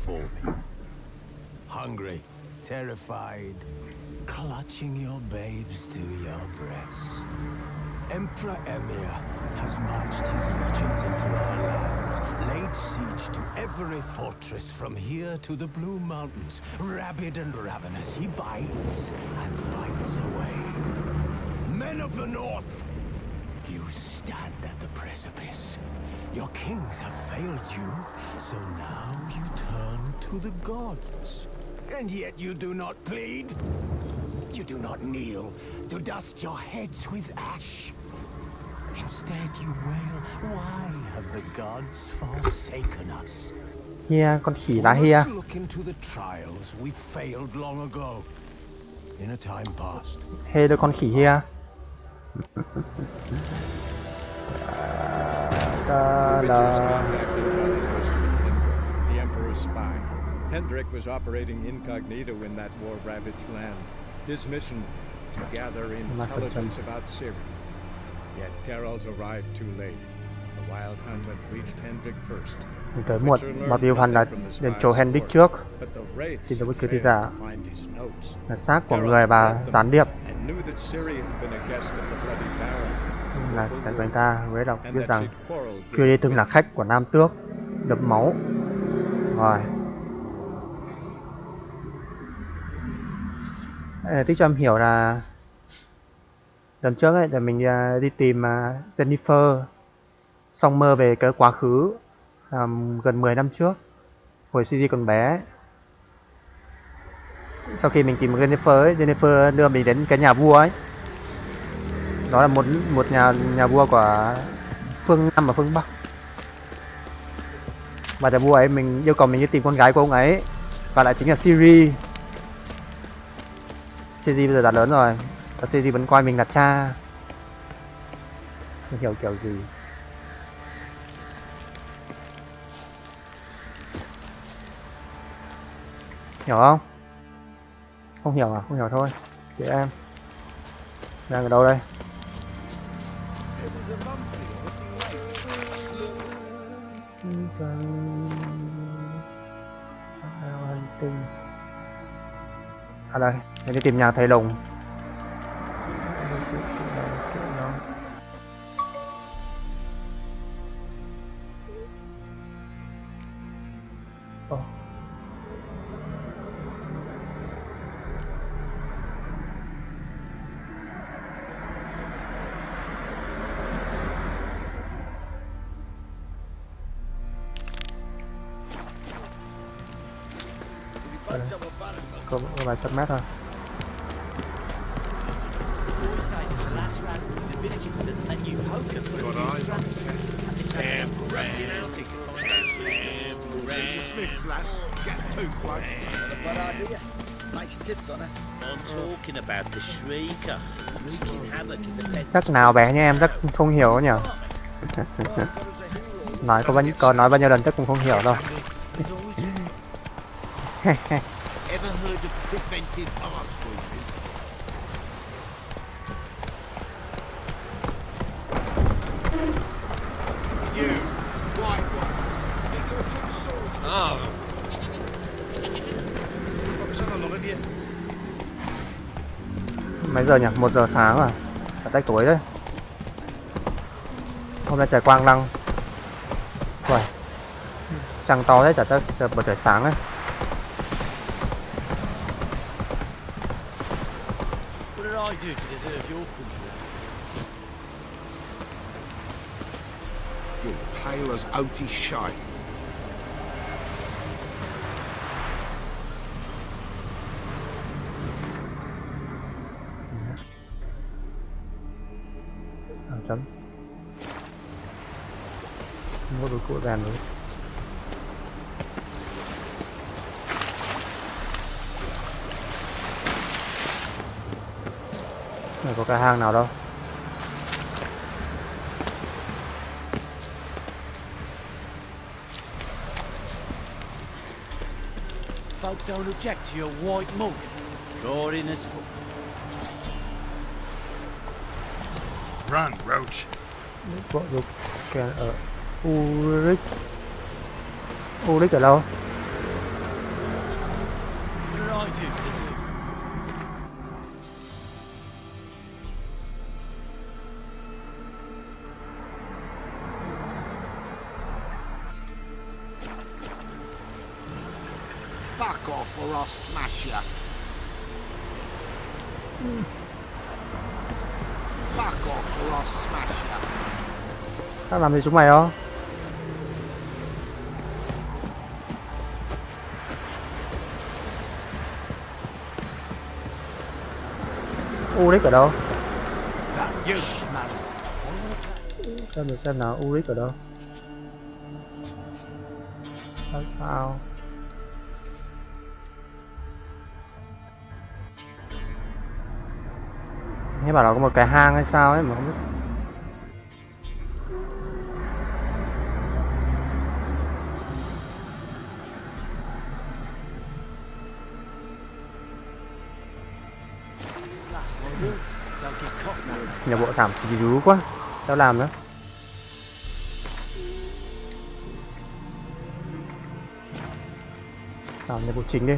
before me. Hungry, terrified, clutching your babes to your breast. Emperor Emir has marched his legions into our lands, laid siege to every fortress from here to the Blue Mountains. Rabid and ravenous, he bites and bites away. Men of the North, you stand at the precipice. Your kings have failed you, so now you turn to the gods. And yet you do not plead. You do not kneel to dust your heads with ash. Instead you wail, why have the gods forsaken us? Hia, con khỉ We lá hia. must look into the trials we failed long ago. In a time past. Hê đôi con khỉ hia. The witches contacted while it was to be Hendrik, the Emperor's spy. Hendrik was operating incognito in that war-ravaged land. His mission, to gather intelligence about Ciri. Yet Geralt arrived too late. The Wild Hunt had reached Hendrik first. Mình tới muộn, mà Bill Hunt đã đến chỗ Hendrik trước. Xin lỗi quý khán giả. Là xác của người và gián điệp. Là cái của anh ta với đọc biết rằng Ciri từng là khách của Nam Tước, đẫm máu. Rồi. Tích cho em hiểu là lần trước ấy, là mình đi tìm Jennifer, xong mơ về cái quá khứ gần 10 năm trước, hồi Ciri còn bé. Sau khi mình tìm Jennifer ấy, Jennifer đưa mình đến cái nhà vua ấy. Đó là một nhà vua của phương Nam và phương Bắc. Và nhà vua ấy mình yêu cầu mình đi tìm con gái của ông ấy, và lại chính là Ciri. Ciri bây giờ đã lớn rồi, và Ciri vẫn coi mình là cha. Không hiểu kiểu gì. Hiểu không? Không hiểu à? Không hiểu thôi. Kệ em. Đang ở đâu đây? À đây, mình đi tìm nhà thầy Lùng. Có vài trăm mét thôi. Chắc nào bé nha em, chắc không hiểu nhỉ. Nói có nói bao nhiêu lần chắc cũng không hiểu đâu. Ever heard of preventive arse weaving? You, white one, get your two swords. Oh. What's on a lot of you? Mấy giờ nhỉ? 1 giờ sáng à? Đã tách tối đấy. Hôm nay trời quang lăng. Uầy. Trăng to đấy, chả chắc bầu trời sáng đấy. I do to deserve your company? You're pale as Otis Shay. Chấm. Mua đồ cũ rèn rồi. Này có cái hang nào đâu. Folk don't object to your white monk. God in his foot. Run, Roach. Bộ dục kèn ở Ulrich. Ulrich ở đâu? Fuck off or I'll smash you. Fuck off or I'll smash you. Tao làm gì chúng mày không? Ulrich ở đâu? You. Xem nào, Ulrich ở đâu? Sao? Nghe bảo là có một cái hang hay sao ấy mà không biết. Don't get caught now. Nhà bộ thảm xí rú quá. Tao làm nữa. Làm nhiệm vụ chính đi.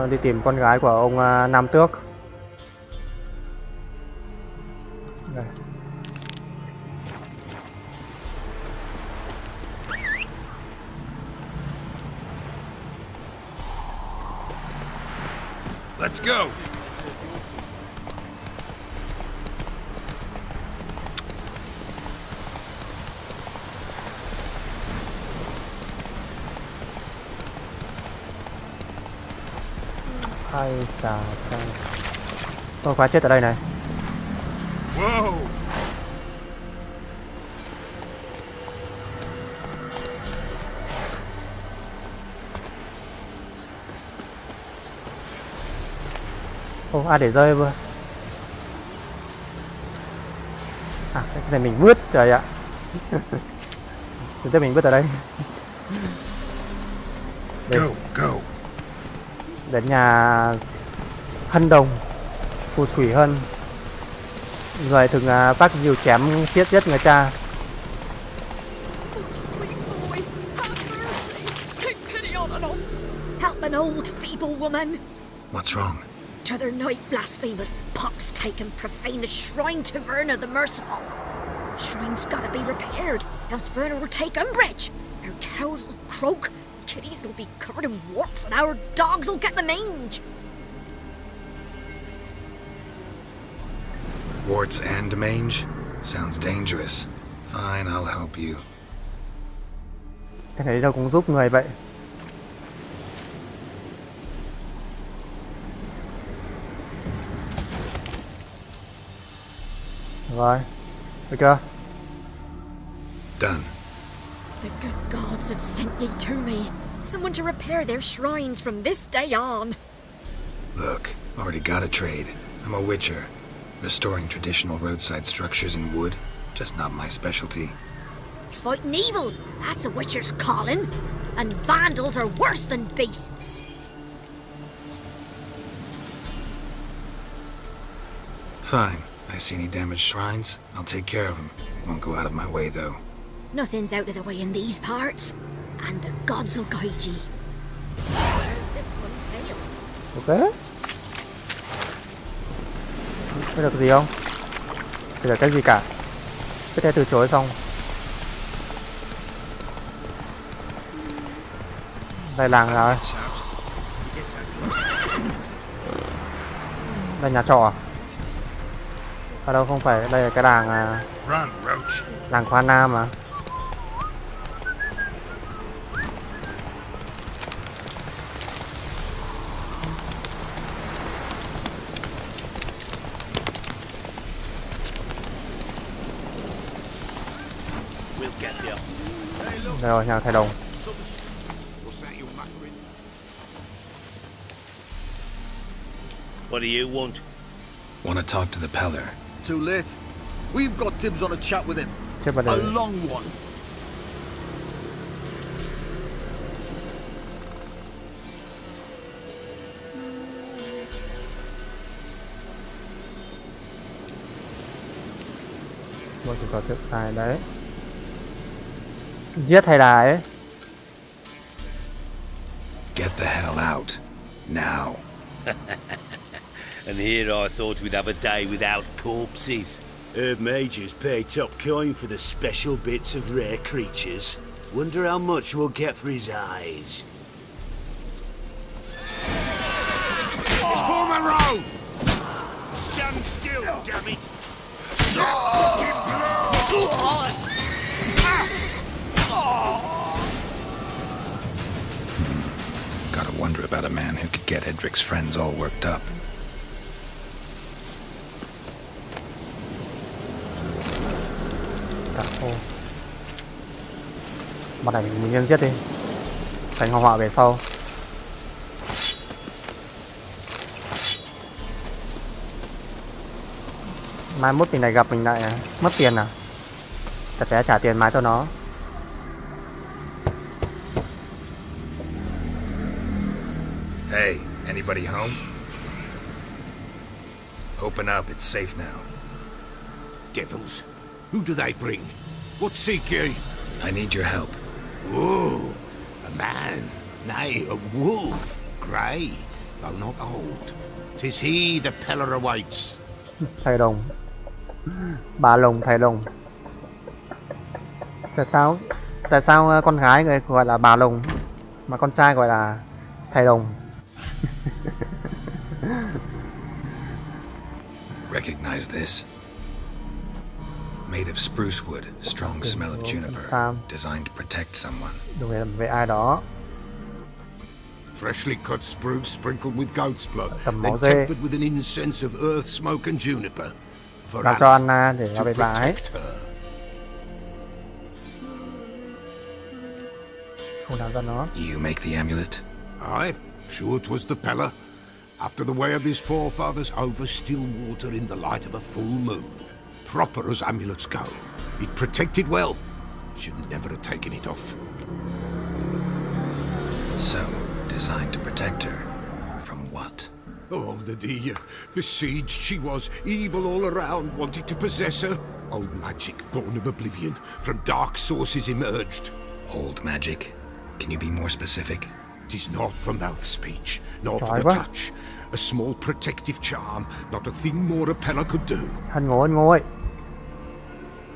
Đi tìm con gái của ông Nam Tước. Đây. Let's go. Ai chà chà. Tôi khóa chết ở đây này. Whoa. Ồ, ai để rơi vừa. À, cái này mình vứt trời ạ. Chúng ta mình vứt ở đây. Go, go. Đến nhà Hân Đồng, phù thủy Hân, người thường bắt nhiều chém giết người cha. Oh, sweet boy, have mercy. Take pity on an old... Help an old feeble woman. What's wrong? T'other night blasphemers pox take and profane the shrine to Verna the Merciful. Shrine's gotta be repaired, else Verna will take umbrage. Our cows will croak, kitties will be covered in warts, and our dogs will get the mange. Warts and mange? Sounds dangerous. Fine, I'll help you. Cái này đâu cũng giúp người vậy. Rồi, được chưa? Done. The good gods have sent ye to me. Someone to repair their shrines from this day on. Look, already got a trade. I'm a witcher. Restoring traditional roadside structures in wood, just not my specialty. Fighting evil, that's a witcher's calling. And vandals are worse than beasts. Fine. I see any damaged shrines, I'll take care of them. Won't go out of my way, though. Nothing's out of the way in these parts. And the gods will guide ye. This one failed. Ok. Có được gì không? Không được cái gì cả. Cứ thế từ chối xong. Đây làng rồi. Đây nhà trọ à? Ở đâu không phải, đây là cái làng Run, Roach. làng Khoa Nam mà. We'll get you. Đây rồi, nhà thầy đồng. What's that you're muttering? What do you want? Want to talk to the Peller. Too late. We've got dibs on a chat with him. Chết vào A đây. long one. Một chỉ có thứ hai đấy. Giết hay là ấy? Get the hell out. Now. And here I thought we'd have a day without corpses. Herb Majors pay top coin for the special bits of rare creatures. Wonder how much we'll get for his eyes. Form a row! Stand still, damn it! Gotta wonder about a man who could get Edric's friends all worked up. Ô. Bọn này mình nhân giết đi, tránh hậu họa về sau. Mai mốt mình lại gặp mình lại mất tiền à? Thật sẽ trả tiền mái cho nó. Hey, anybody home? Open up, it's safe now. Devils. Who do they bring? What seek ye? I need your help. Oh, a man. Nay, a wolf. Grey, though not old. 'Tis he the Peller awaits. Thầy đồng. Bà lồng thầy đồng. Tại sao con gái người gọi là bà lồng mà con trai gọi là thầy đồng? Recognize this? Made of spruce wood, strong smell of juniper, designed to protect someone. Dùng để về ai đó. Freshly cut spruce sprinkled with goat's blood, Tầm then máu dê. tempered with an incense of earth, smoke and juniper. For Làm cho Anna để to về bà ấy. protect her. Không làm cho nó. You make the amulet? Aye, sure 'twas the Peller. After the way of his forefathers, over still water in the light of a full moon. Proper as amulets go. It protected well. Should never have taken it off. So, designed to protect her. From what? Oh, the besieged she was, evil all around, wanting to possess her. Old magic, born of oblivion, from dark sources emerged. Old magic? Can you be more specific? 'Tis not for mouth speech, nor for Giỏi the quá. touch. A small protective charm, not a thing more a Peller could do. Anh ngố ơi.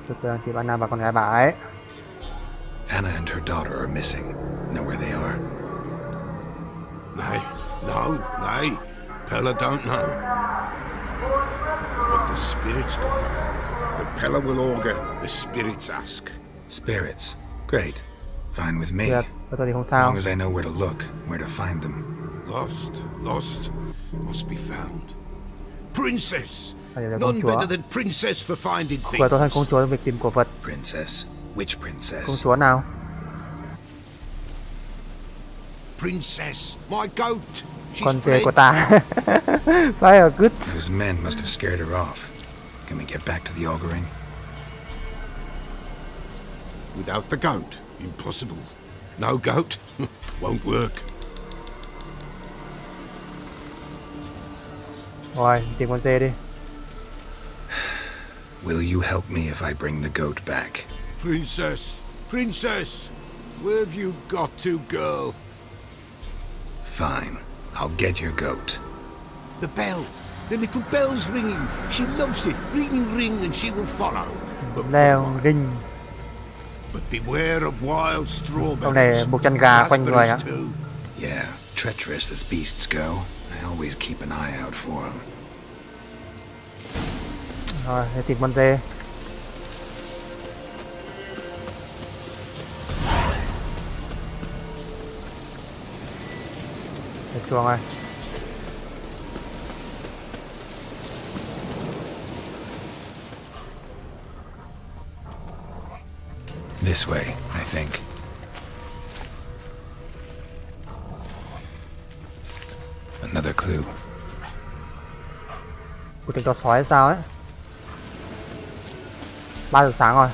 Tôi đang tìm Anna và con gái bà ấy. Anna and her daughter are missing. Know where they are? Nay, no, nay. Peller don't know. But the spirits come back. The Peller will augur, the spirits ask. Spirits. Great. Fine with me. Tuyệt, và tôi thì không As sao. long as I know where to look, where to find them. Lost, must be found. Princess! Đây là công None chúa. better than Princess for finding Vừa tôi hơn things. công chúa trong việc tìm cổ vật. Princess? Which princess? Công chúa nào? Princess, my goat. Con She's dê fled. của ta. Fire good. Those men must have scared her off. Can we get back to the auguring? Without the goat, impossible. No goat, won't work. Rồi, tìm con dê đi. Will you help me if I bring the goat back? Princess, where have you got to, girl? Fine. I'll get your goat. The bell, the little bell's ringing. She loves it. Ring, ring, and she will follow. But, Leo, rinh. but beware of wild Ông này strawberries. buộc chân gà quanh người á. Raspberries too. Yeah, treacherous as beasts go. I always keep an eye out for them. Rồi, để tìm con dê. Để chuồng rồi. This way, I think. Another clue. Của tình cho sói hay sao ấy. 3 giờ sáng rồi.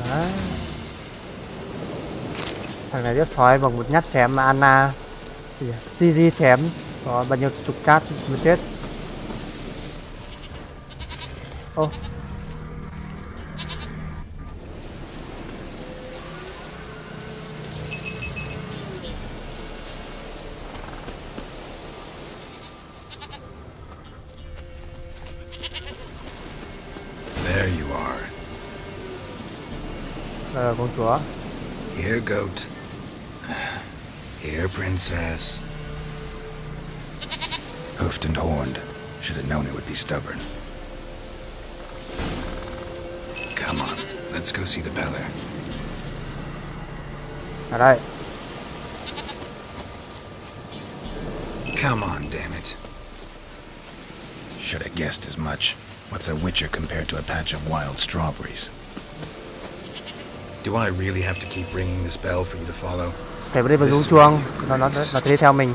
Đấy. Thằng này giết sói bằng một nhát chém mà Anna CG chém có bao nhiêu chục cát mới chết. Ô, There you are. con chúa. Here, goat. Here, princess. Hoofed and horned. Should have known it would be stubborn. Come on, let's go see the Beller. Ở đây. Come on, damn it. Should have guessed as much. What's a witcher compared to a patch of wild strawberries? Do I really have to keep ringing this bell for you to follow? Phải đi vào rung chuông, nó sẽ đi theo mình.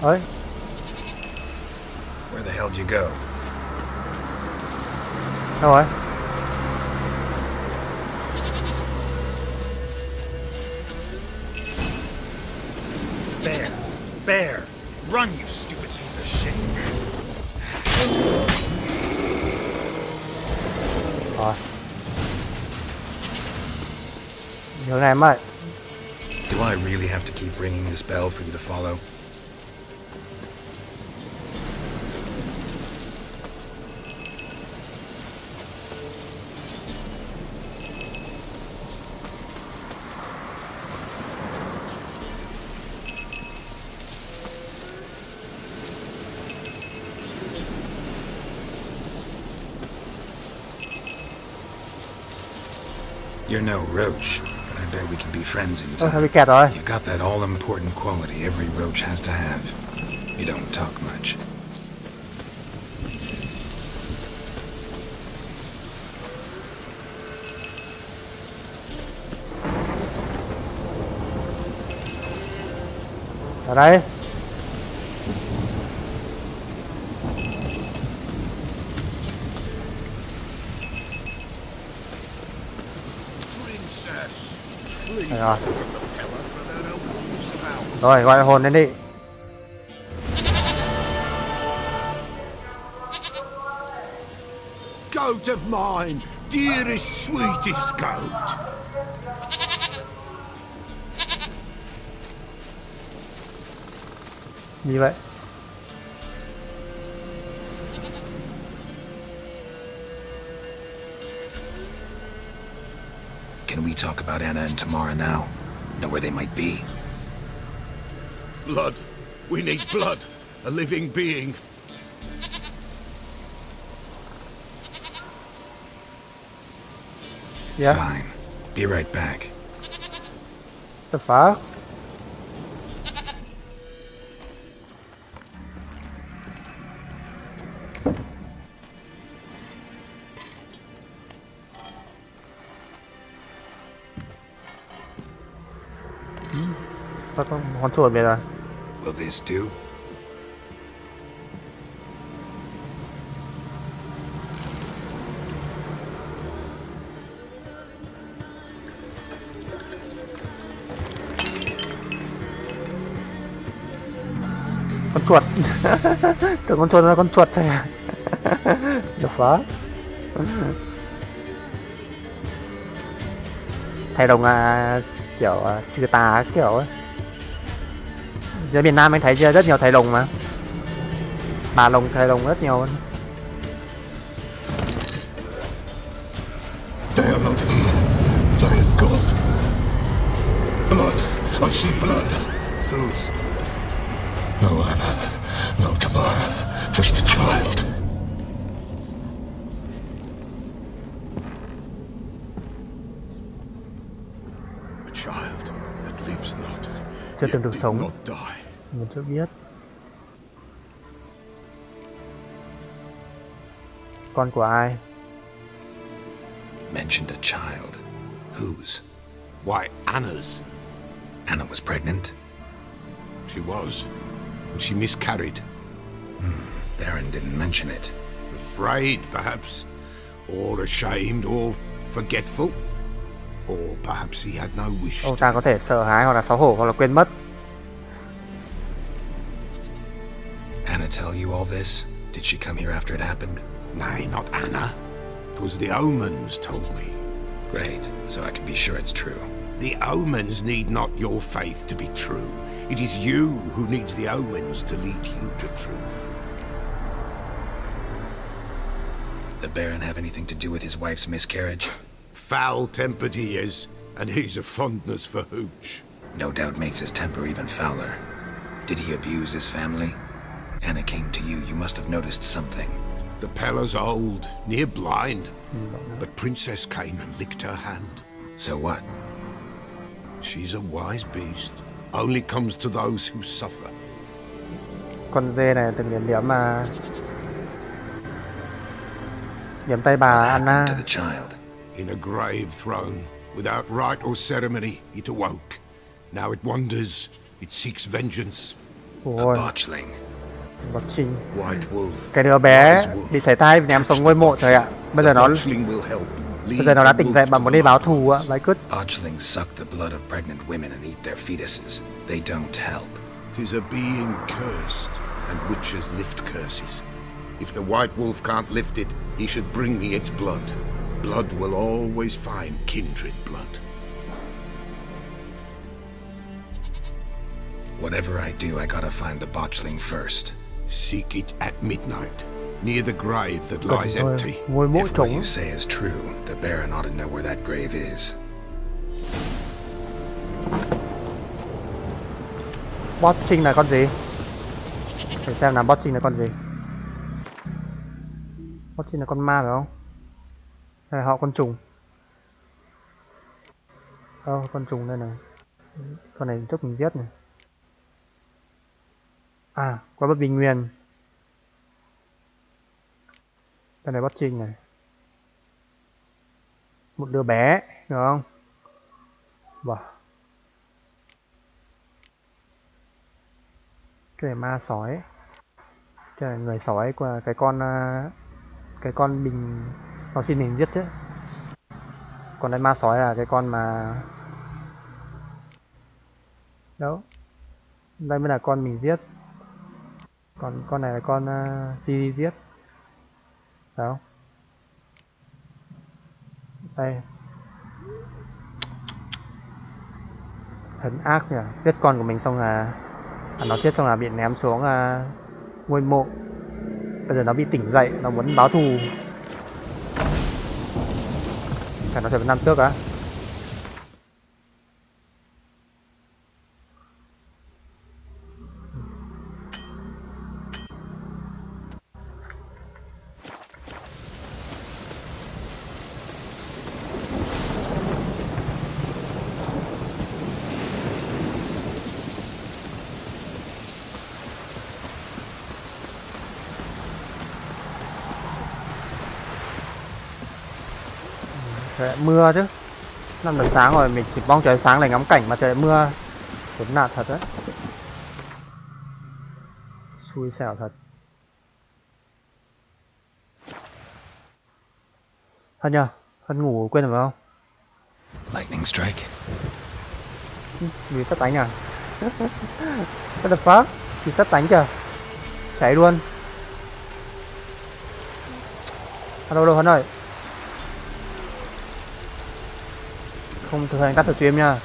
Ơi, Where the hell did you go? đâu rồi? Bear! Bear! Run, you stupid piece of shit! Rồi. Hướng này em ơi. Do I really have to keep ringing this bell for you to follow? You're no roach, but I bet we can be friends in Ôi, time. bị kẹt rồi. You've got that all-important quality every roach has to have. You don't talk much. Ở đây. Đây rồi. Rồi, gọi hồn lên đi. Goat of mine, dearest, sweetest goat. Gì vậy? Can we talk about Anna and Tamara now? Know where they might be? Blood. We need blood. A living being. Yeah. Fine. Be right back. The fuck? Có con chuột về rồi. Will this do? Con chuột. Tưởng con chuột là con chuột thôi à. Được phá. Thầy đồng kiểu trừ tà kiểu ấy. Dưới miền Nam anh thấy rất nhiều thầy lùng mà. Bà lùng, thầy lùng rất nhiều. They are not here. They have gone. Blood. I see blood. Whose? No Anna. No Tamara. Just a child. A child that lives not. Chưa từng Yet được did sống. not die. Mình chưa biết. Con của ai? Mentioned a child. Whose? Why, Anna's. Anna was pregnant? She was. And she miscarried. Baron didn't mention it. Afraid, perhaps. Or ashamed, or forgetful. Or perhaps he had no wish Ông to. ta có thể sợ hãi hoặc là xấu hổ hoặc là quên mất. Anna tell you all this? Did she come here after it happened? Nay, not Anna. 'Twas the omens told me. Great, so I can be sure it's true. The omens need not your faith to be true. It is you who needs the omens to lead you to truth. The Baron have anything to do with his wife's miscarriage? Foul-tempered he is, and he's a fondness for hooch. No doubt makes his temper even fouler. Did he abuse his family? Anna came to you, you must have noticed something. The Pella's old, near blind, but Princess came and licked her hand. So what? She's a wise beast. Only comes to those who suffer. Con dê này từng điểm tay bà What Anna. happened to the child? In a grave thrown, without rite or ceremony, it awoke. Now it wanders, it seeks vengeance. Ôi, A botchling. bot trinh. White Wolf. Cái đứa bé Wise Wolf. bị sảy thai ném xuống ngôi mộ trời ạ. Bây giờ The nó botchling will help. bây giờ nó đã tỉnh dậy và muốn đi báo thù ạ. Vãi cứt. Botchlings suck the blood of pregnant women and eat their fetuses. They don't help. 'Tis a being cursed, and witches lift curses. If the White Wolf can't lift it, he should bring me its blood. Blood will always find kindred blood. Whatever I do, I gotta find the botchling first. Seek it at midnight, near the grave that lies Thôi, empty. ngôi mộ If what trống. you say is true, the Baron ought to know where that grave is. Bot trinh là con gì? Để xem là bot trinh là con gì. Bot trinh là con ma phải không? Hay là họ con trùng? Con trùng đây này. Con này trước mình giết này. À, qua bất bình nguyên. Cái này bot trinh này. Một đứa bé, được không? Wow. Cái này ma sói. Cái này người sói của cái con bình nó xin mình giết chứ. Còn đây ma sói là cái con mà đâu. Đây mới là con mình giết. Còn con này là con Siri giết. Phải không? Đây. Thần ác nhỉ, giết con của mình xong là nó chết xong là bị ném xuống ngôi mộ. Bây giờ nó bị tỉnh dậy, nó muốn báo thù. Cả nó trở về năm trước á. Trời lại mưa chứ. 5 giờ sáng rồi, mình chỉ mong trời sáng để ngắm cảnh mà trời lại mưa. Khốn nạn thật đấy. Xui xẻo thật. Hân nhờ, Hân ngủ quên rồi phải không? Lightning strike. Vì sắp đánh à? What the fuck? Vì sắp đánh kìa. Cháy luôn. Đâu Hân ơi. Không thực hành cắt stream nha.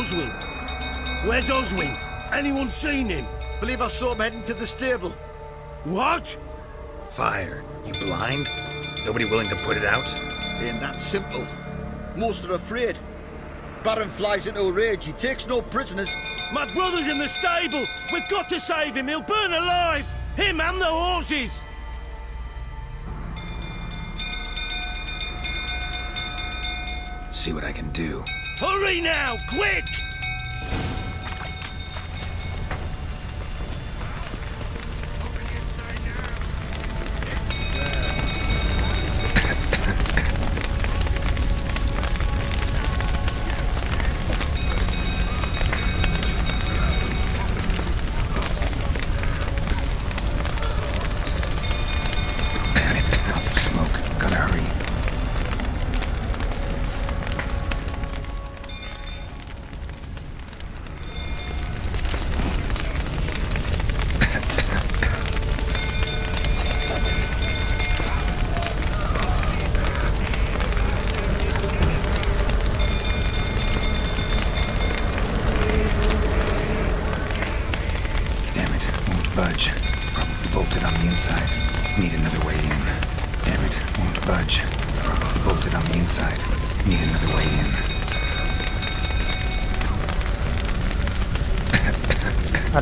Oswin? Where's Oswin? Anyone seen him? Believe I saw him heading to the stable. What? Fire. You blind? Nobody willing to put it out? Ain't that simple. Most are afraid. Baron flies into a rage. He takes no prisoners. My brother's in the stable. We've got to save him. He'll burn alive. Him and the horses. See what I can do. Hurry now, quick! Lots of smoke. Gotta hurry. Damn it, won't budge. Probably bolted on the inside. Need another way in. Damn it, won't budge. Probably bolted on the inside. Need another way in.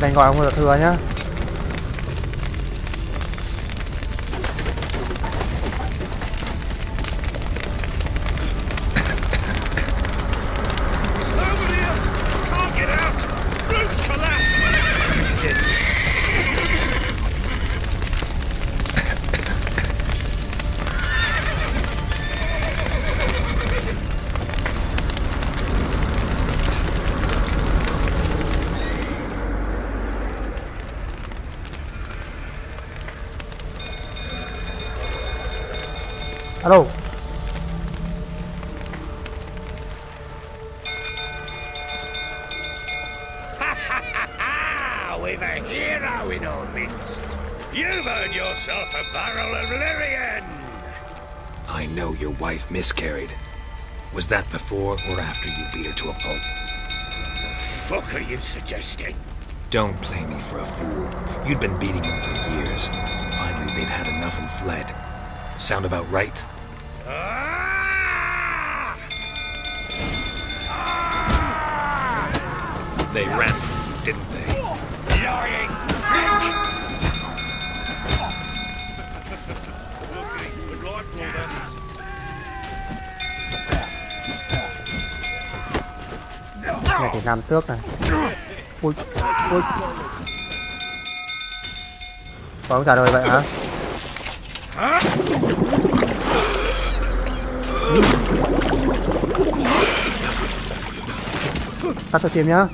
Đánh gọi ông được thừa nhá. Over here! Can't get out! Roof's collapsed! Alo. We've a hero in our midst. You've earned yourself a barrel of Lyrian. I know your wife miscarried. Was that before or after you beat her to a pulp? Fuck are you suggesting? Don't play me for a fool. You'd been beating them for years. Finally, they'd had enough and fled. Sound about right? Ah! They ran from you, didn't they? Lying prick! Này thì làm tước này. Ui, ui. Có ông trả lời vậy hả? Tắt cho chim nhá.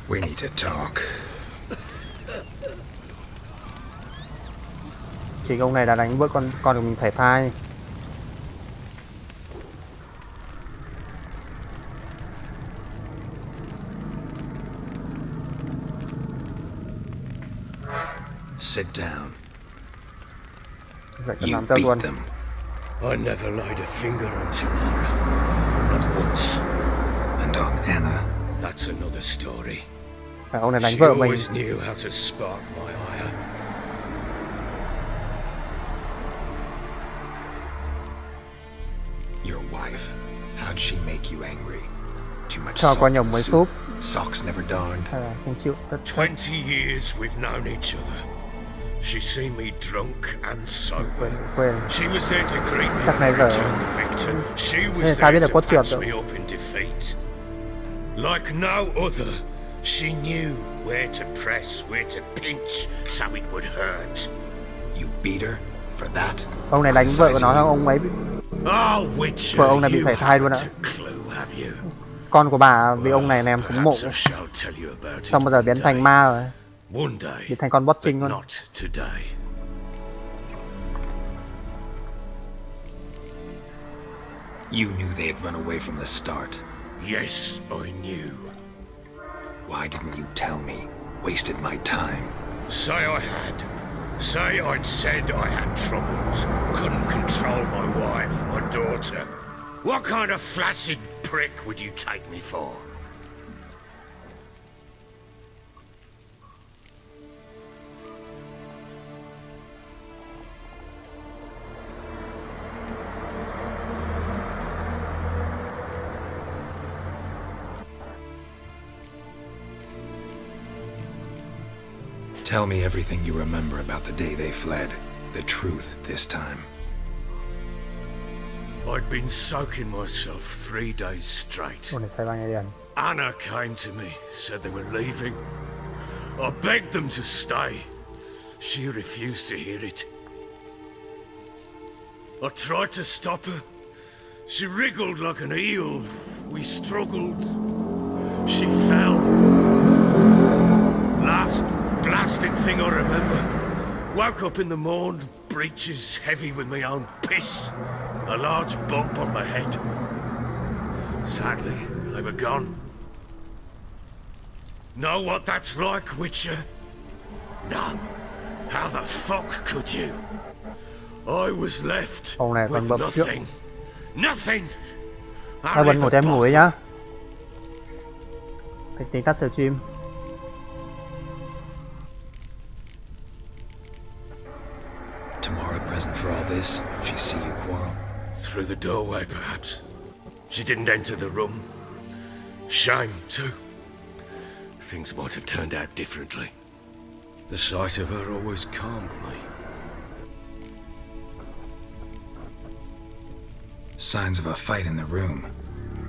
We need to talk. Chính ông này đã đánh vỡ con của mình phải phai. Sit down. Dạy cho You làm tao luôn. beat them. I never laid a finger on Tamara. Not once. And on Anna. That's another story. Phải ông này đánh She vợ mình. always knew how to spark my ire. Your wife. How'd she make you angry? Too much Cho salt qua in nhầm the với soup? súp. Socks never darned. Hay là không chịu tất. 20 years we've known each other. She's seen me drunk and sober. Quên. She was there to greet me Chắc when này I giờ- returned the victor. She Thế was sao biết there được to cốt truyện patch được? me up in defeat. Like no other, she knew where to press, where to pinch, so it would hurt. You beat her? For that? Ông này đánh vợ của nó xong ông ấy bị... Oh, Witcher, Vợ ông này bị you sảy thai luôn ạ. haven't a clue, have you? Con của bà vì ông này ném xuống mộ. Perhaps I shall tell you about it Xong bây giờ biến one thành day. ma rồi. One day, Biến thành con bot but trinh luôn. not today. You knew they had run away from the start. Yes, I knew. Why didn't you tell me? Wasted my time. Say I had. Say I'd said I had troubles. Couldn't control my wife, my daughter. What kind of flaccid prick would you take me for? Tell me everything you remember about the day they fled. The truth this time. I'd been soaking myself 3 days straight. ช่วงในใช้บ้างไงเดือน Anna came to me, said they were leaving. I begged them to stay. She refused to hear it. I tried to stop her. She wriggled like an eel. We struggled. She fell. Last blasted thing I remember. Woke up in the morn, breeches heavy with my own piss. A large bump on my head. Sadly, they were gone. Know what that's like, Witcher? No. How the fuck could you? I was left Ông này còn with bập trước. nothing. Nothing. Thôi Bình ngủ cho em ngủ nhá. Phải tính tắt stream. Tamara present for all this? She see you quarrel? Through the doorway, perhaps. She didn't enter the room. Shame, too. Things might have turned out differently. The sight of her always calmed me. Signs of a fight in the room.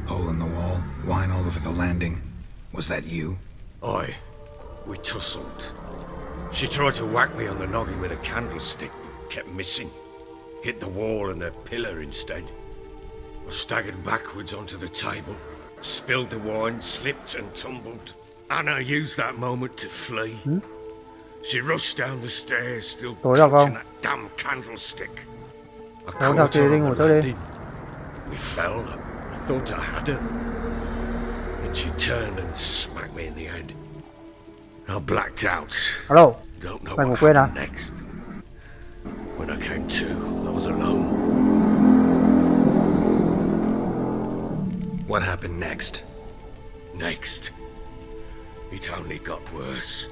Hole in the wall, wine all over the landing. Was that you? Aye. We tussled. She tried to whack me on the noggin with a candlestick, but kept missing. Hit the wall and a pillar instead. I staggered backwards onto the table, spilled the wine, slipped and tumbled. Anna used that moment to flee. She rushed down the stairs, still Tối được clutching không? that damn candlestick. I Tối caught được thì her đi on ngủ the trước đi. landing. We fell. I thought I had her. And she turned and smacked me in the head. I blacked out. Alo, Don't know mày ngủ what quên à? happened next. When I came to, I was alone. What happened next? Next, it only got worse.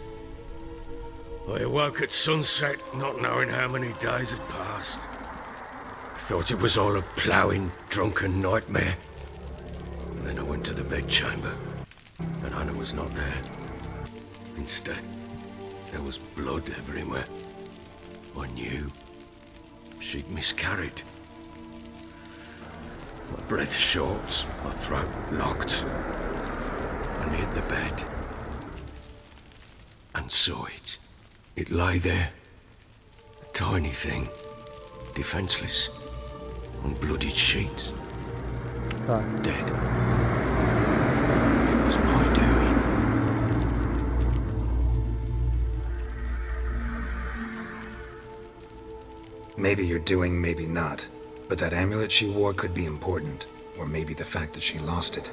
I awoke at sunset, not knowing how many days had passed. Thought it was all a ploughing, drunken nightmare. And then I went to the bedchamber, and Anna was not there. Instead, there was blood everywhere. I knew she'd miscarried. My breath short, my throat locked. I neared the bed and saw it. It lay there, a tiny thing, defenseless, on bloodied sheets, rồi. dead. It was my doing. Maybe you're doing, maybe not. But that amulet she wore could be important. Or maybe the fact that she lost it.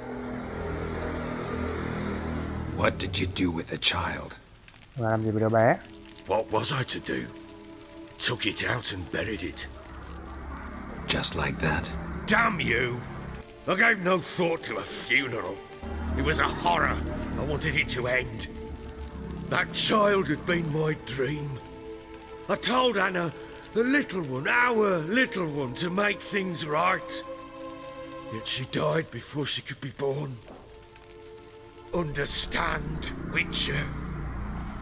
What did you do with the child? Và làm gì với đứa bé? What was I to do? Took it out and buried it. Just like that? Damn you! I gave no thought to a funeral. It was a horror. I wanted it to end. That child had been my dream. I told Anna, the little one, our little one, to make things right. Yet she died before she could be born. Understand, Witcher?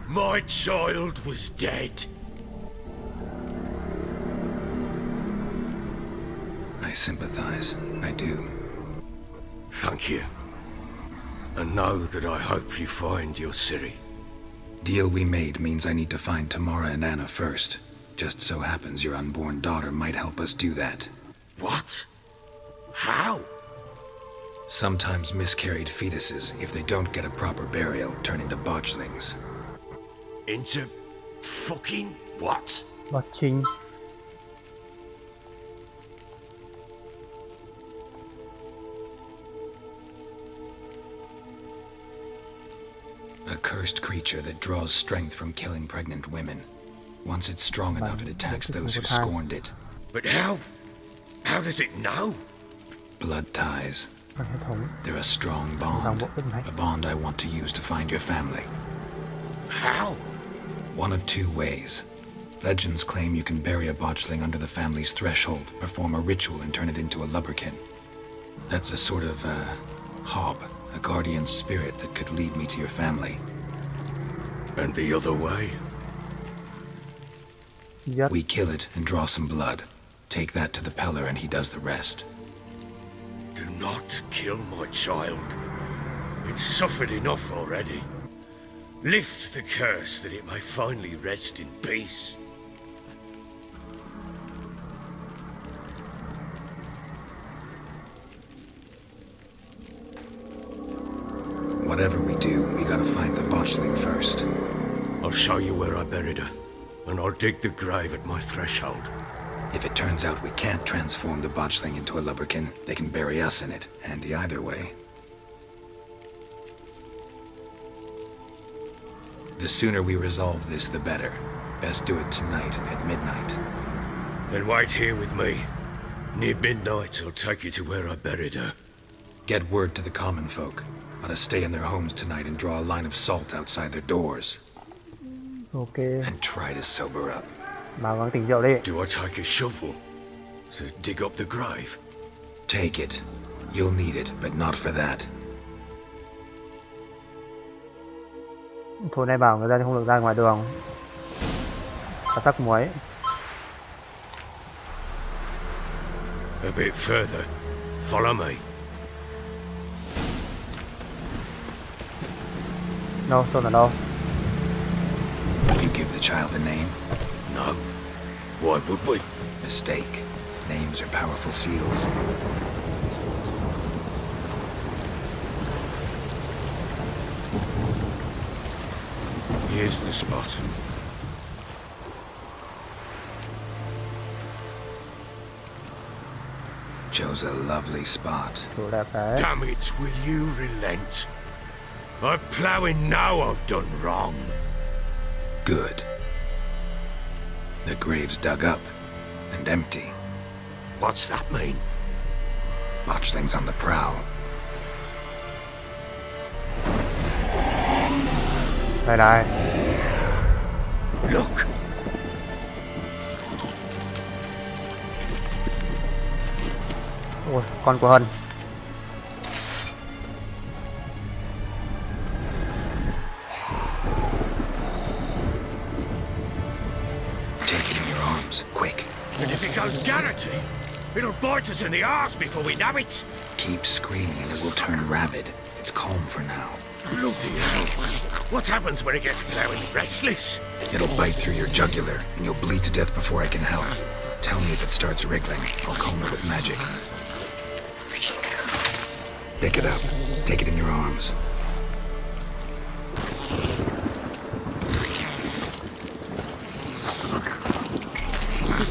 My child was dead. I sympathize. I do. Thank you. And know that I hope you find your Ciri. Deal we made means I need to find Tamara and Anna first. Just so happens your unborn daughter might help us do that. What? How? Sometimes miscarried fetuses, if they don't get a proper burial, turn into botchlings. Into fucking what? Watching. A cursed creature that draws strength from killing pregnant women. Once it's strong enough, it attacks those who scorned it. But how? How does it know? blood ties. Bằng hệ thống They're a strong ràng bond. buộc huyết mạch. A bond I want to use to find your family. How? One of two ways. Legends claim you can bury a botchling under the family's threshold, perform a ritual, and turn it into a lubberkin. That's a sort of, hob, a guardian spirit that could lead me to your family. And the other way? Giết. We kill it and draw some blood. Take that to the Peller and he does the rest. Do not kill my child. It's suffered enough already. Lift the curse that it may finally rest in peace. Whatever we do, we gotta find the botchling first. I'll show you where I buried her, and I'll dig the grave at my threshold. If it turns out we can't transform the botchling into a lubberkin, they can bury us in it. Handy either way. The sooner we resolve this, the better. Best do it tonight at midnight. Then wait here with me. Near midnight, I'll take you to where I buried her. Get word to the common folk. Ought to stay in their homes tonight and draw a line of salt outside their doors. Ok, And try to sober up. báo gắng tỉnh rượu đi. Do I take a shovel to dig up the grave? Take it. You'll need it, but not for that. Thôi nay bảo người ta không được ra ngoài đường. Và tắc muối. A bit further. Follow me. Đâu, tôi ở đâu? You give the child a name? No. Why would we? Mistake. Names are powerful seals. Here's the spot. Chose a lovely spot. Chỗ đẹp đấy. Damn it, will you relent? I'm ploughing now I've done wrong. Good. The grave's dug up and empty. What's that mean? Botchling's on the prowl. Đây đây. Look! Ôi, con của Hân. Take it in your arms, quick. And if it goes Garrity, it'll bite us in the arse before we know it. Keep screaming and it will turn rabid. It's calm for now. Bloody hell. What happens when it gets ploughing restless? It'll bite through your jugular and you'll bleed to death before I can help. Tell me if it starts wriggling. I'll calm it with magic. Pick it up. Take it in your arms.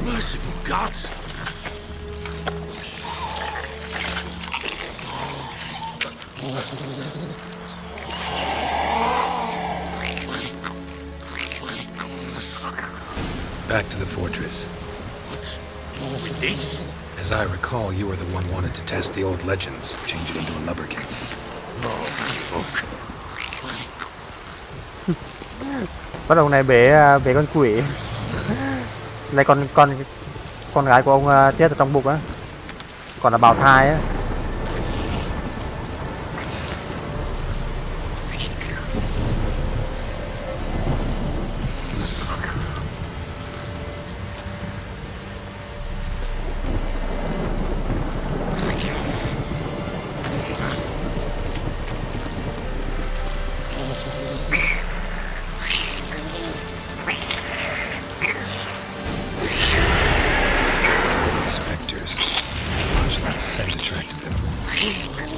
Merciful gods! Back to the fortress. What? With this? As I recall, you were the one wanted to test the old legends, change it into a lubberkin. Oh, fuck. Bắt đầu này bế con quỷ. Này con gái của ông chết ở trong bụng á. Còn là bào thai á. Spectres. Much like scent attracted them.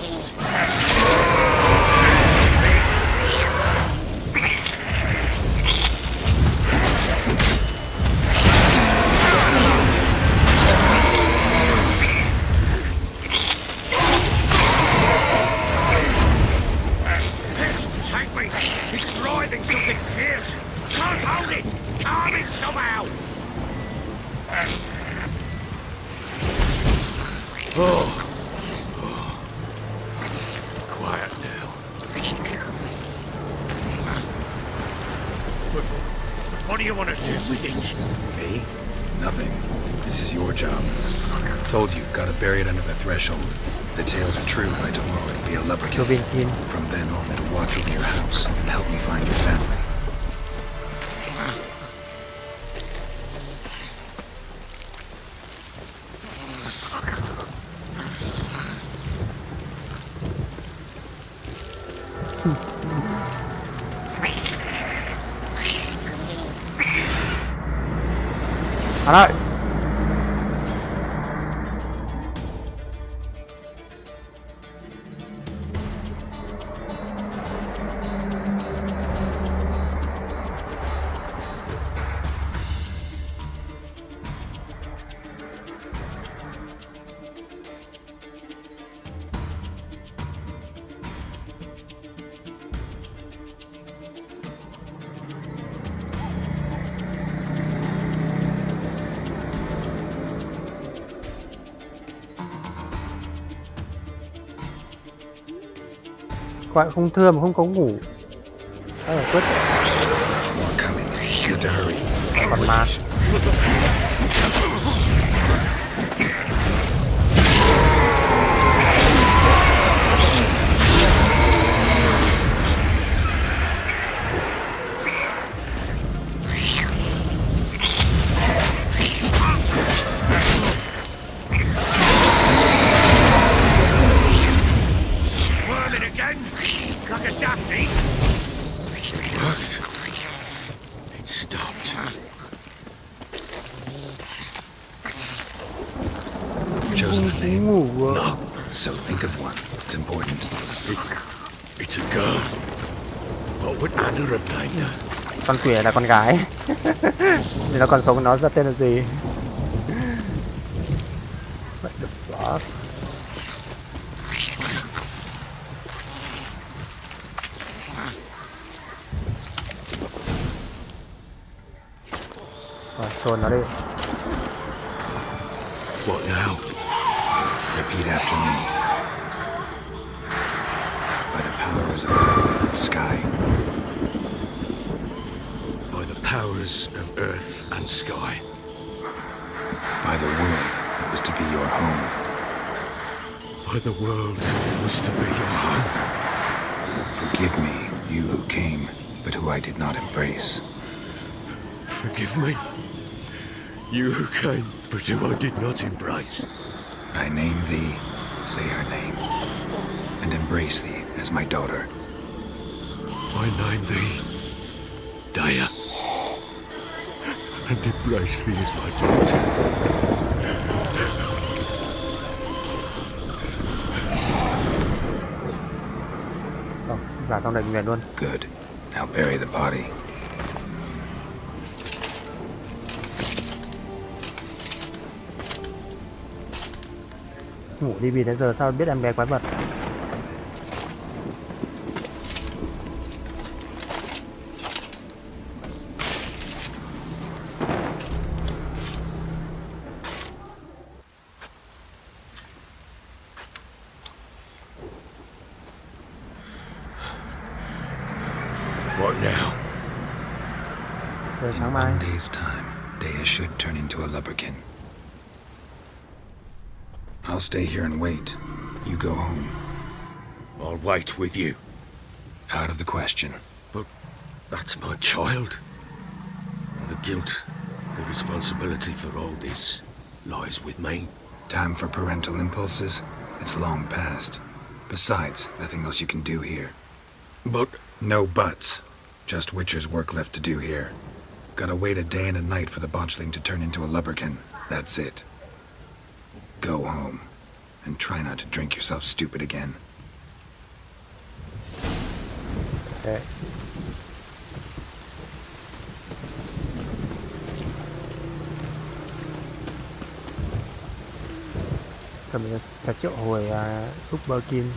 Pest, take me! It's writhing something fierce! Can't hold it! Calm it somehow! Oh, want? Me? Nothing. This is your job. Told you, gotta bury it under the threshold. If the tales are true, by tomorrow it'll be a ตัว lubberkin. บินกิน From then on, it'll watch over your house and help me find your family. Alright. Gọi không thưa mà không có ngủ. Quất. More coming. Need to hurry. Còn ma. Whirling again, like a dafty. Worked. It stopped. Chosen a name? Ngủ. No, So think of one. It's important. it's a girl. What would Anna have named her? Con quỷ là con gái. Thì nó còn sống, nó ra tên là gì? What the fuck? Rồi, chôn nó đi. What now? Repeat after me. By the powers of earth and sky. By the powers of earth and sky. By the world that was to be your home. By the world that was to be your home. Forgive me, you who came, but who I did not embrace. Forgive me. You who came, but who I did not embrace. I name thee, say her name, and embrace thee as my daughter. I name thee Daya, and embrace thee as my daughter. Giả trong bệnh viện luôn. Good. Now bury the body. Ngủ đi vì đến giờ sao biết em bé quái vật. What now? Giờ In sáng mai. one day's time, Dea should turn into a lubberkin. I'll stay here and wait. You go home. I'll wait with you. Out of the question. But that's my child. The guilt, the responsibility for all this lies with me. Time for parental impulses? It's long past. Besides, nothing else you can do here. But No buts. Just Witcher's work left to do here. Gotta wait a day and a night for the botchling to turn into a lubberkin. That's it. Go home. And try not to drink yourself stupid again. Đấy. Cầm cả triệu hồi Super Kim.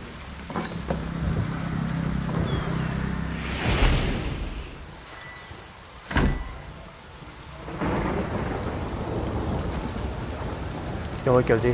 Rồi kiểu gì?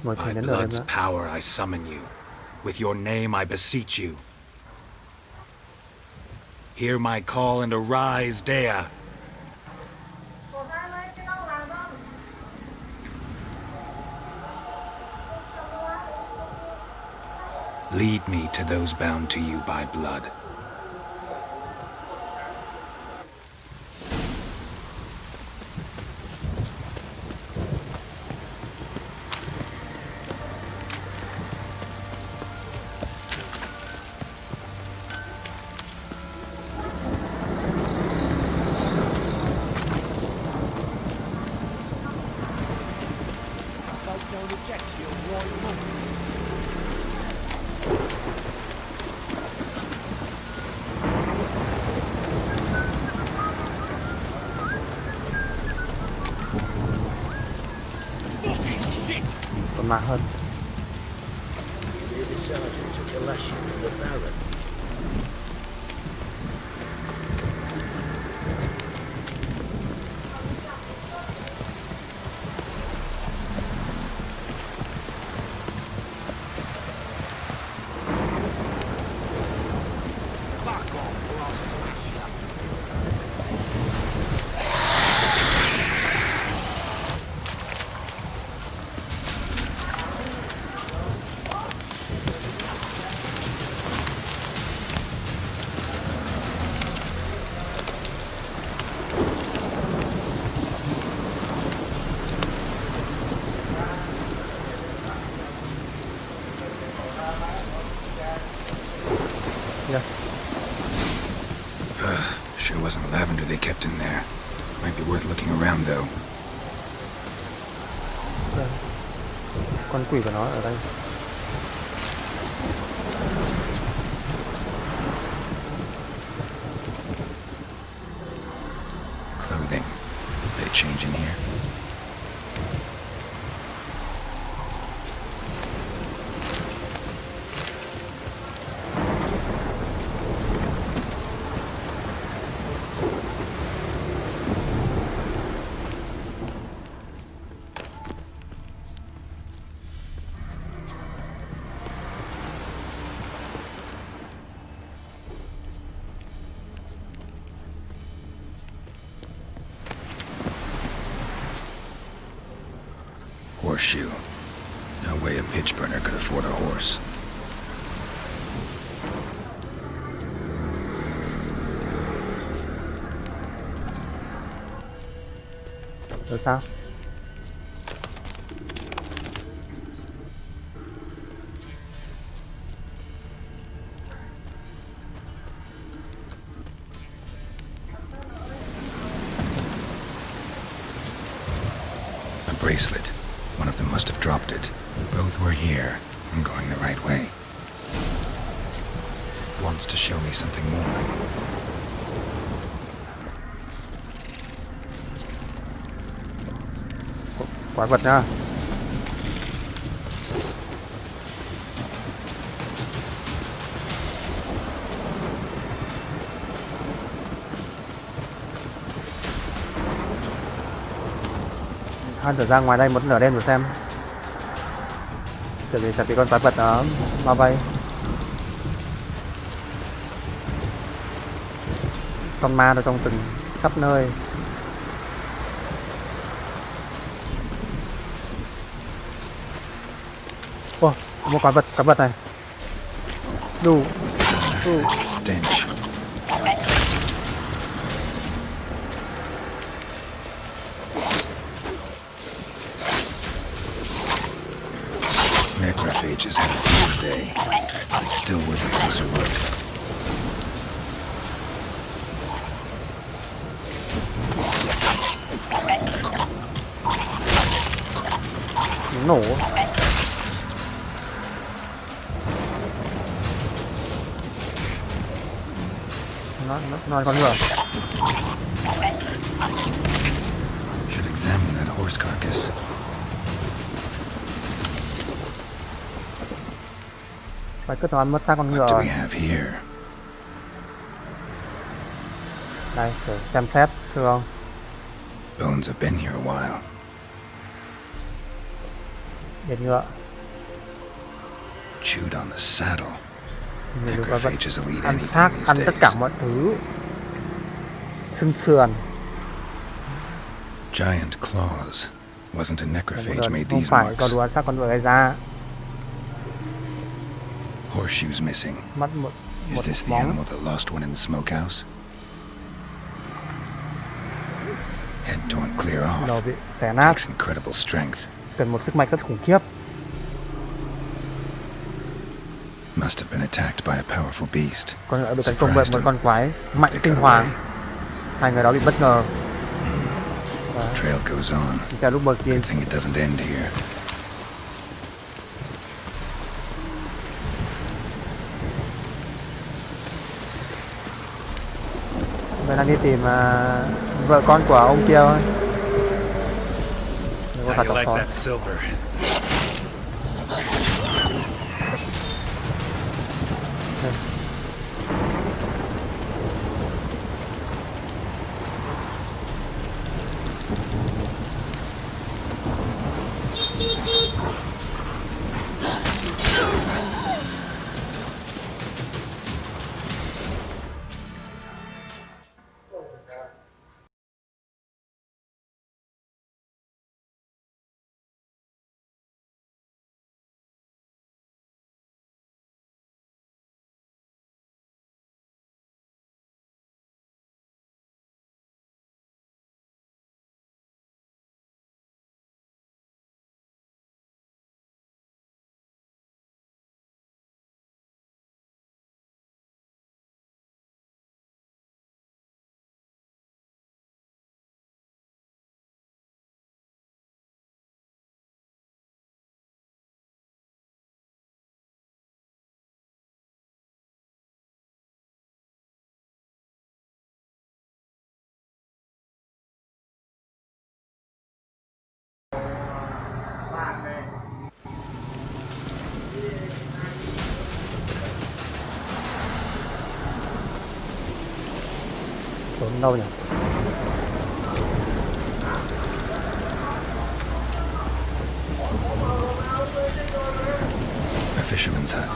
Ngồi By thiền đến nửa đêm blood's nữa. power I summon you. With your name I beseech you. Hear my call and arise, Dea. Lead me to those bound to you by blood. Folk don't object to your white monk. Fucking shit! Còn mạng hơn. Near the sergeant took a lashing from the Baron. Fuck off, or I'll smash you. Yeah. Sure wasn't lavender they kept in there. Might be worth looking around though. Con quỷ của nó ở đây. Clothing. They change in here? Horseshoe. No way a pitch burner could afford a horse. Rồi sao? A bracelet. One of them must have dropped it. Both were here. I'm going the right way. Wants to show me something more. Quái vật nha. Hắn thử ra ngoài đây một nửa đêm rồi xem. Chuẩn bị con quái vật đó bao vây. Con ma nó trong từng khắp nơi. Ồ, có một quái vật này. Đủ. Stench. Necrophages had a field day. Still worth a closer look. Nổ. Nó con ngựa. Should examine that horse carcass. Phải cứ toán mất ta con ngựa What do rồi. we have here? Đây, thử xem xét xương. Bones have been here a while. Đệt ngựa. Chewed on the saddle. Người được vẫn Necrophages will eat ăn anything xác, these ăn tất cả days. mọi thứ. Xương sườn. Giant claws. Wasn't a necrophage made Không these phải con marks. đùa ăn xác con đùa gây ra. Horseshoes missing. Mất một Is this the móng. animal that lost one in the smokehouse? Head torn clear Đầu off. bị xé nát. Takes incredible strength. Cần một sức mạnh rất khủng khiếp. Must have been attacked by a powerful beast. Con ngựa bị tấn công bởi Surprised một him. con quái mạnh They kinh got hoàng. away. Hai người đó bị bất ngờ. Trail goes on. Theo lúc bờ kia Good thing it doesn't end here. mình đang đi tìm vợ con của ông kia thôi. Đừng có How thật you độc like thoại. that silver? Trốn đâu nhỉ? A fisherman's hut.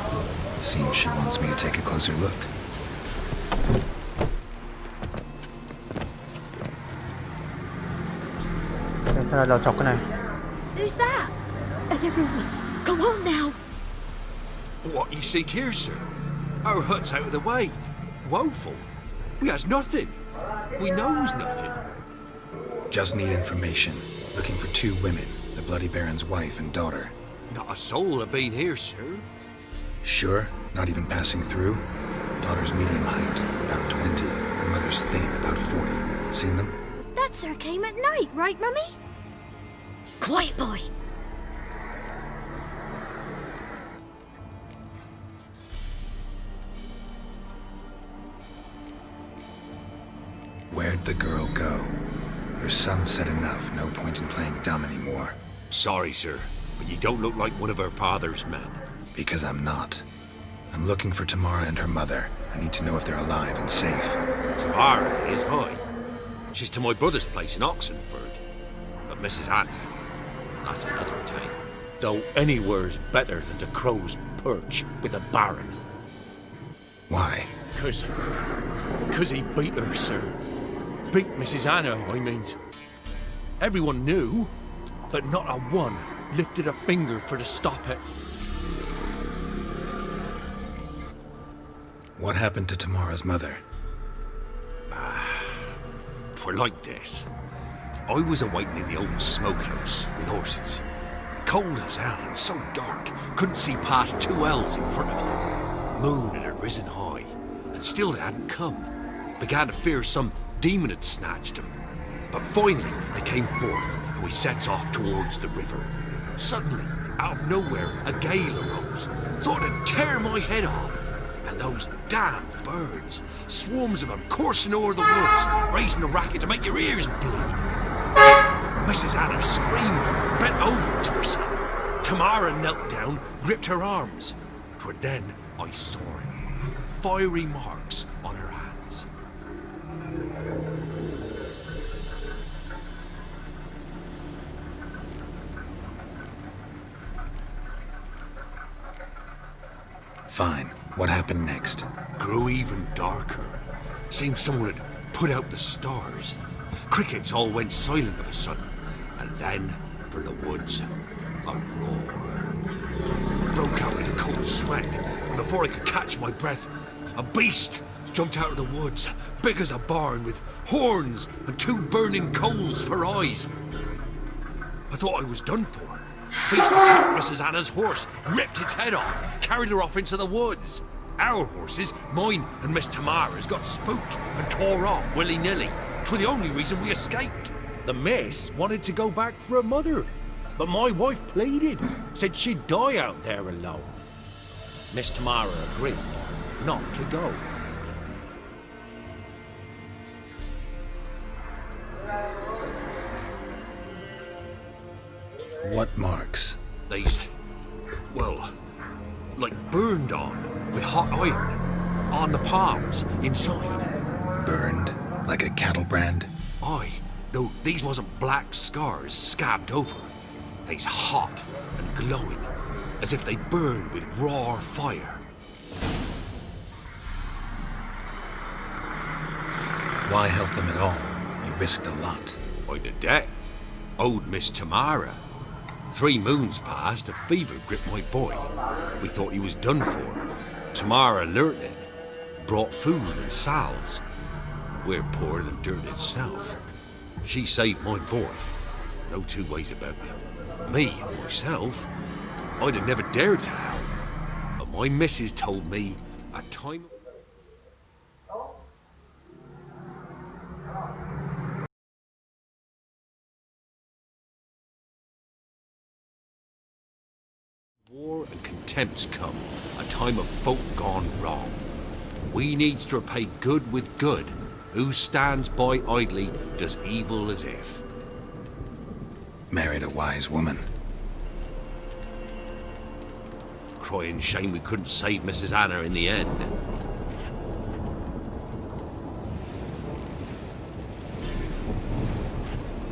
Seems she wants me to take a closer look. Xem sao là đầu chọc cái này. Who's that? Other room. Go on now. What you seek here, sir? Our hut's out of the way. Woeful. We has nothing. We knows nothing. Just need information. Looking for two women, the Bloody Baron's wife and daughter. Not a soul have been here, sir. Sure? Not even passing through? Daughter's medium height, about 20. Her mother's thin, about 40. Seen them? That sir came at night, right, Mummy? Quiet, boy. Where'd the girl go? Her son said enough, no point in playing dumb anymore. Sorry, sir, but you don't look like one of her father's men. Because I'm not. I'm looking for Tamara and her mother. I need to know if they're alive and safe. Tamara is high. She's to my brother's place in Oxenford. But Mrs. Anna, that's another tale. Though anywhere's better than the Crow's Perch with a baron. Why? Cause he beat her, sir. Beat Mrs. Anna, I means. Everyone knew, but not a one lifted a finger for to stop it. What happened to Tamara's mother? Twere like this. I was awaiting in the old smokehouse with horses. Cold as hell and so dark, couldn't see past 2 ells in front of you. Moon had risen high, and still they hadn't come. Began to fear some demon had snatched them. But finally they came forth, and we sets off towards the river. Suddenly, out of nowhere, a gale arose. Thought it'd tear my head off. And those damn birds, swarms of them coursing over the woods, raising a racket to make your ears bleed. Mrs. Anna screamed, bent over to herself. Tamara knelt down, gripped her arms. 'Twere then I saw it. Fiery marks on her hands. Fine. What happened next? Grew even darker. Seemed someone had put out the stars. Crickets all went silent of a sudden. And then, from the woods, a roar. Broke out in a cold sweat. And before I could catch my breath, a beast jumped out of the woods, big as a barn, with horns and 2 burning coals for eyes. I thought I was done for. Beast attacked Mrs. Anna's horse, ripped its head off, carried her off into the woods. Our horses, mine and Miss Tamara's, got spooked and tore off willy-nilly. 'Twas the only reason we escaped. The miss wanted to go back for her mother, but my wife pleaded, said she'd die out there alone. Miss Tamara agreed not to go. What marks? These, well, like burned on with hot iron. On the palms, inside. Burned? Like a cattle brand? Aye, though these wasn't black scars scabbed over. They's hot and glowing, as if they burned with raw fire. Why help them at all? You risked a lot. By the debt, owed Miss Tamara. 3 moons passed, a fever gripped my boy. We thought he was done for. Tamara learnt it, brought food and salves. We're poorer than dirt itself. She saved my boy. No 2 ways about it. Me, myself, I'd have never dared to help. But my missus told me a time... War and contempt's come, a time of folk gone wrong. We needs to repay good with good. Who stands by idly does evil as if. Married a wise woman. Crying shame we couldn't save Mrs. Anna in the end.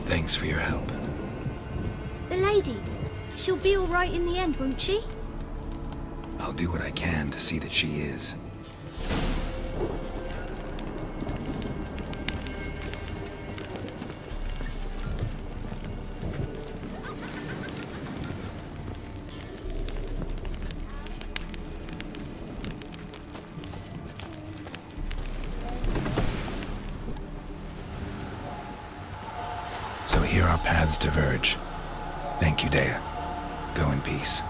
Thanks for your help. The lady, she'll be all right in the end, won't she? I'll do what I can to see that she is. So here our paths diverge. Thank you, Dea. Go in peace.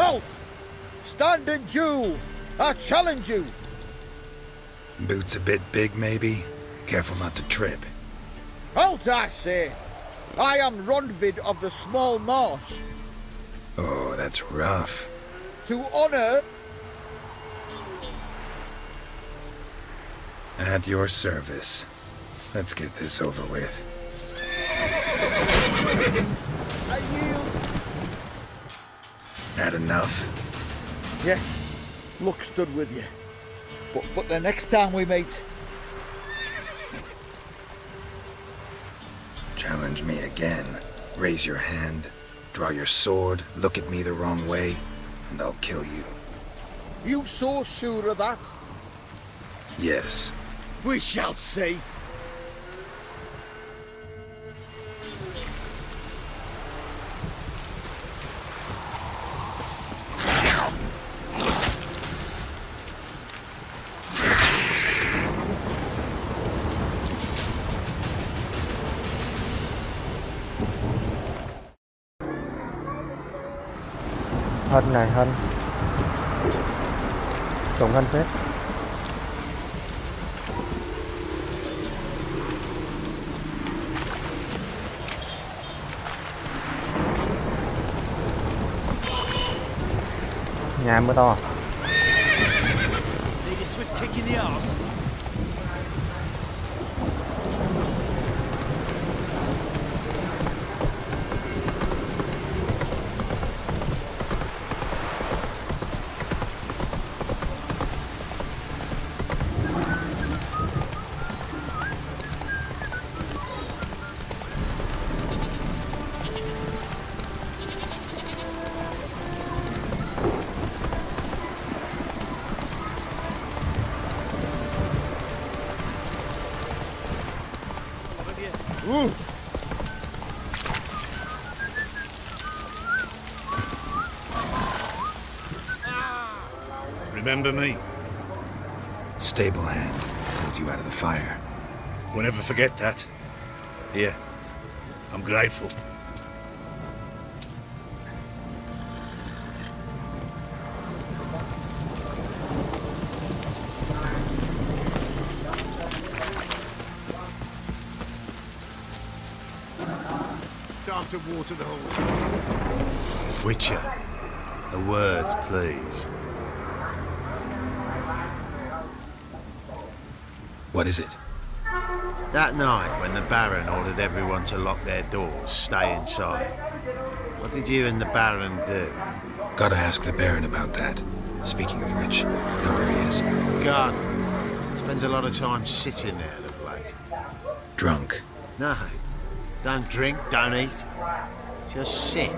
Halt! Stand and duel! I challenge you! Boots a bit big, maybe? Careful not to trip. Halt, I say! I am Ronvid of the Small Marsh. Oh, that's rough. To honor... At your service. Let's get this over with. I yield. Had enough? Yes, luck stood with you. But the next time we meet... Challenge me again. Raise your hand, draw your sword, look at me the wrong way, and I'll kill you. You so sure of that? Yes. We shall see. Hân này, Hân. Trống Hân phết. Nhà mưa to. Need a swift kick in the arse. Remember me? Stable hand pulled you out of the fire. We'll never forget that. Here, I'm grateful. Time to water the horses. Witcher, a word, please. What is it? That night when the Baron ordered everyone to lock their doors, stay inside. What did you and the Baron do? Gotta ask the Baron about that. Speaking of which, know where he is? Garden. Spends a lot of time sitting there of late. Drunk. No. Don't drink, don't eat. Just sit.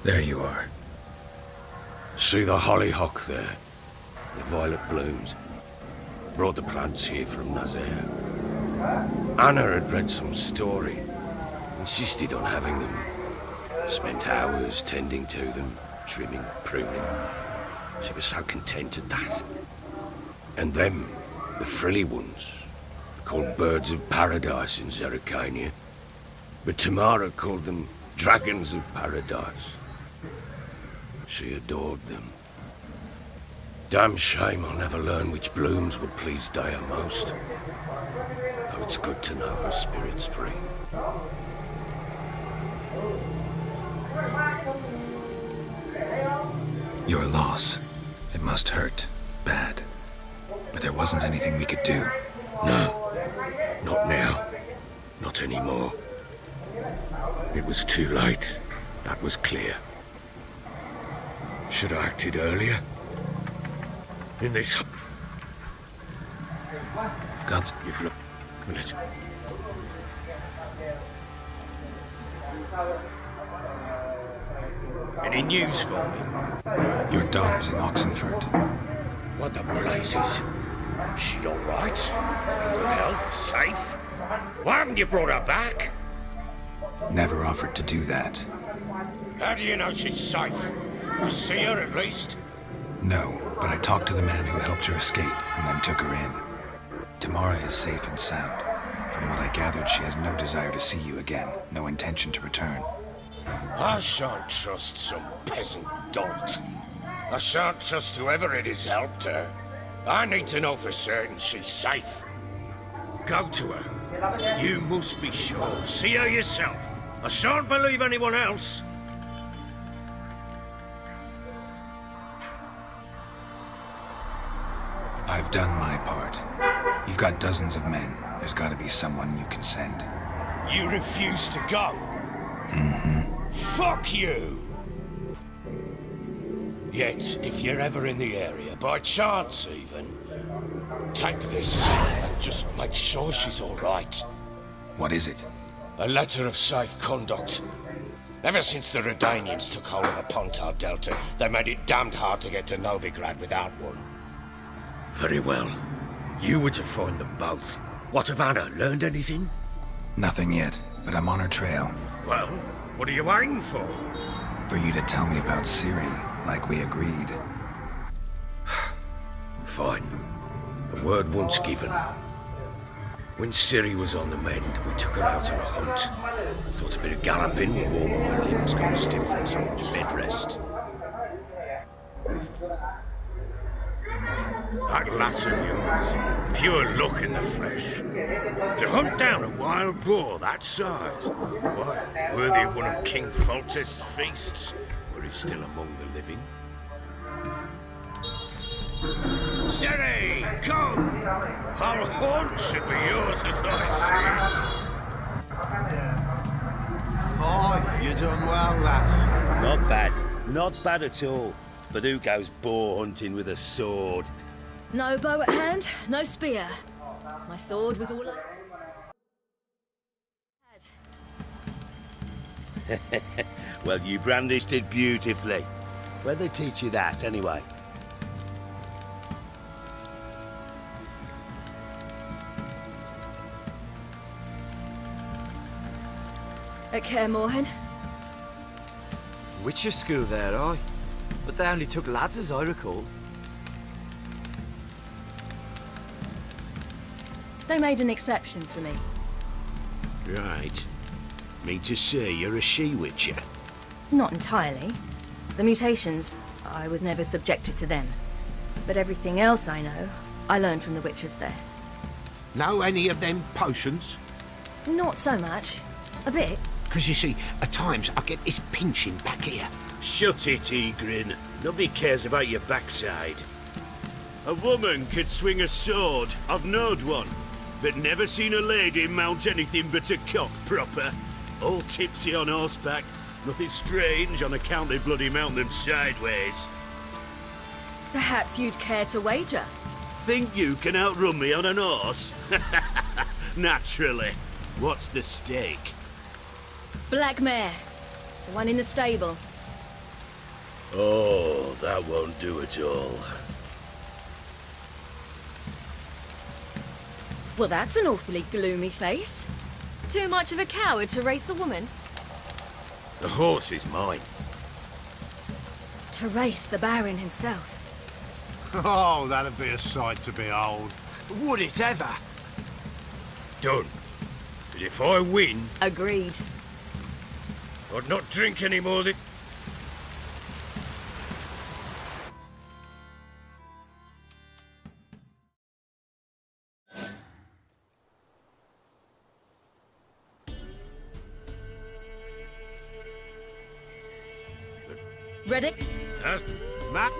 There you are. See the hollyhock there? The violet blooms. Brought the plants here from Nazaire. Anna had read some story. Insisted on having them. Spent hours tending to them, trimming, pruning. She was so content at that. And them, the frilly ones, called birds of paradise in Zerrikania. But Tamara called them dragons of paradise. She adored them. Damn shame I'll never learn which blooms would please Dea most. Though it's good to know her spirit's free. Your loss. It must hurt. Bad. But there wasn't anything we could do. No. Not now. Not anymore. It was too late. That was clear. Should have acted earlier. In this... God's... You've looked... Well, it's... Any news for me? Your daughter's in Oxenford. What the blazes? She all right? In good health? Safe? Why haven't you brought her back? Never offered to do that. How do you know she's safe? You see her at least? No, but I talked to the man who helped her escape and then took her in. Tamara is safe and sound. From what I gathered, she has no desire to see you again, no intention to return. I shan't trust some peasant dolt. I shan't trust whoever it is helped her. I need to know for certain she's safe. Go to her. You must be sure. See her yourself. I shan't believe anyone else. I've done my part. You've got dozens of men. There's got to be someone you can send. You refuse to go? Mm-hmm. Fuck you! Yet, if you're ever in the area, by chance even, take this and just make sure she's all right. What is it? A letter of safe conduct. Ever since the Redanians took hold of the Pontar Delta, they made it damned hard to get to Novigrad without one. Very well. You were to find them both. What of Anna? Learned anything? Nothing yet, but I'm on her trail. Well, what are you waiting for? For you to tell me about Ciri, like we agreed. Fine. The word once given. When Ciri was on the mend, we took her out on a hunt. Thought a bit of galloping would warm up her limbs gone stiff from so much bed rest. That lass of yours, pure luck in the flesh. To hunt down a wild boar that size, why, worthy of one of King Foltest's feasts, were he still among the living. Ciri, come! Our haunt should be yours as I see it. Oh, you're doing well, lass. Not bad. Not bad at all. But who goes boar hunting with a sword? No bow at hand, no spear. My sword was all I had. Well, you brandished it beautifully. Where'd they teach you that, anyway? At Kaer Morhen. Witcher school there, aye. But they only took lads, as I recall. They made an exception for me. Right. Mean to say you're a she-witcher? Not entirely. The mutations, I was never subjected to them. But everything else I know, I learned from the witches there. Know any of them potions? Not so much. A bit. Because you see, at times I get this pinching back here. Shut it, Egrin. Nobody cares about your backside. A woman could swing a sword. I've knowed one. But never seen a lady mount anything but a cock proper. All tipsy on horseback. Nothing strange on account they bloody mount them sideways. Perhaps you'd care to wager? Think you can outrun me on an horse? Naturally. What's the stake? Black mare. The one in the stable. Oh, that won't do at all. Well, that's an awfully gloomy face. Too much of a coward to race a woman? The horse is mine. To race the Baron himself. Oh, that'd be a sight to behold. Would it ever? Done. But if I win, Agreed. I'd not drink any more than... Ready? That's... Matt?